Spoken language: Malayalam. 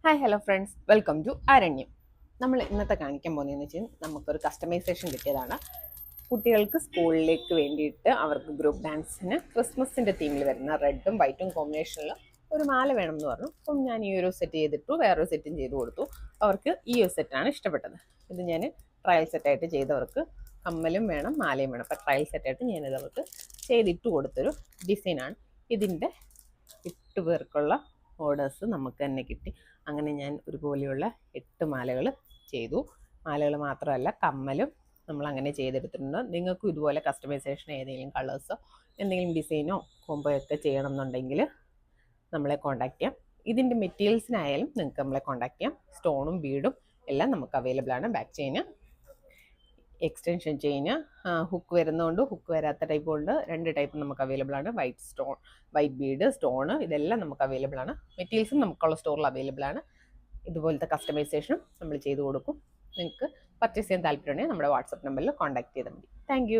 Hi hello friends, welcome to Aranyam. നമ്മൾ ഇന്നത്തെ കാണിക്കാൻ പോകുന്നതെന്ന് വെച്ചാൽ നമുക്കൊരു കസ്റ്റമൈസേഷൻ കിട്ടിയതാണ്. കുട്ടികൾക്ക് സ്കൂളിലേക്ക് വേണ്ടിയിട്ട് അവർക്ക് ഗ്രൂപ്പ് ഡാൻസിന് ക്രിസ്മസിൻ്റെ തീമിൽ വരുന്ന റെഡും വൈറ്റും കോമ്പിനേഷനിൽ ഒരു മാല വേണമെന്ന് പറഞ്ഞു. അപ്പം ഞാൻ ഈ ഒരു സെറ്റ് ചെയ്തിട്ടു, വേറൊരു സെറ്റും ചെയ്ത് കൊടുത്തു. അവർക്ക് ഈ ഒരു സെറ്റാണ് ഇഷ്ടപ്പെട്ടത്. ഇത് ഞാൻ ട്രയൽ സെറ്റായിട്ട് ചെയ്തവർക്ക് കമ്മലും വേണം, മാലയും വേണം. അപ്പോൾ ട്രയൽ സെറ്റായിട്ട് ഞാനിത് അവർക്ക് ചെയ്തിട്ട് കൊടുത്തൊരു ഡിസൈനാണ്. ഇതിൻ്റെ 8 പേർക്കുള്ള ഓർഡേഴ്സ് നമുക്ക് തന്നെ കിട്ടി. അങ്ങനെ ഞാൻ ഒരുപോലെയുള്ള 8 മാലകൾ ചെയ്തു. മാലകൾ മാത്രമല്ല, കമ്മലും നമ്മൾ അങ്ങനെ ചെയ്തെടുത്തിട്ടുണ്ട്. നിങ്ങൾക്കും ഇതുപോലെ കസ്റ്റമൈസേഷൻ ഏതെങ്കിലും കളേഴ്സോ എന്തെങ്കിലും ഡിസൈനോ കോംബോ ഒക്കെ ചെയ്യണം എന്നുണ്ടെങ്കിൽ നമ്മളെ കോൺടാക്ട് ചെയ്യാം. ഇതിൻ്റെ മെറ്റീരിയൽസിനായാലും നിങ്ങൾക്ക് നമ്മളെ കോൺടാക്ട് ചെയ്യാം. സ്റ്റോണും ബീഡും എല്ലാം നമുക്ക് അവൈലബിൾ ആണ്. ബാക്ക് ചെയിന്, എക്സ്റ്റൻഷൻ ചെയിന്, ഹുക്ക് വരുന്നതുകൊണ്ട് ഹുക്ക് വരാത്ത ടൈപ്പ് ഉണ്ട്. 2 ടൈപ്പ് നമുക്ക് അവൈലബിൾ ആണ്. വൈറ്റ് ബീഡ്, സ്റ്റോണ്, ഇതെല്ലാം നമുക്ക് അവൈലബിൾ ആണ്. മെറ്റീരിയൽസും നമുക്കുള്ള സ്റ്റോറിൽ അവൈലബിൾ ആണ്. ഇതുപോലത്തെ കസ്റ്റമൈസേഷനും നമ്മൾ ചെയ്തു കൊടുക്കും. നിങ്ങൾക്ക് പർച്ചേസ് ചെയ്യാൻ താല്പര്യമുണ്ടെങ്കിൽ നമ്മുടെ വാട്സപ്പ് നമ്പറിൽ കോൺടാക്ട് ചെയ്താൽ മതി. താങ്ക്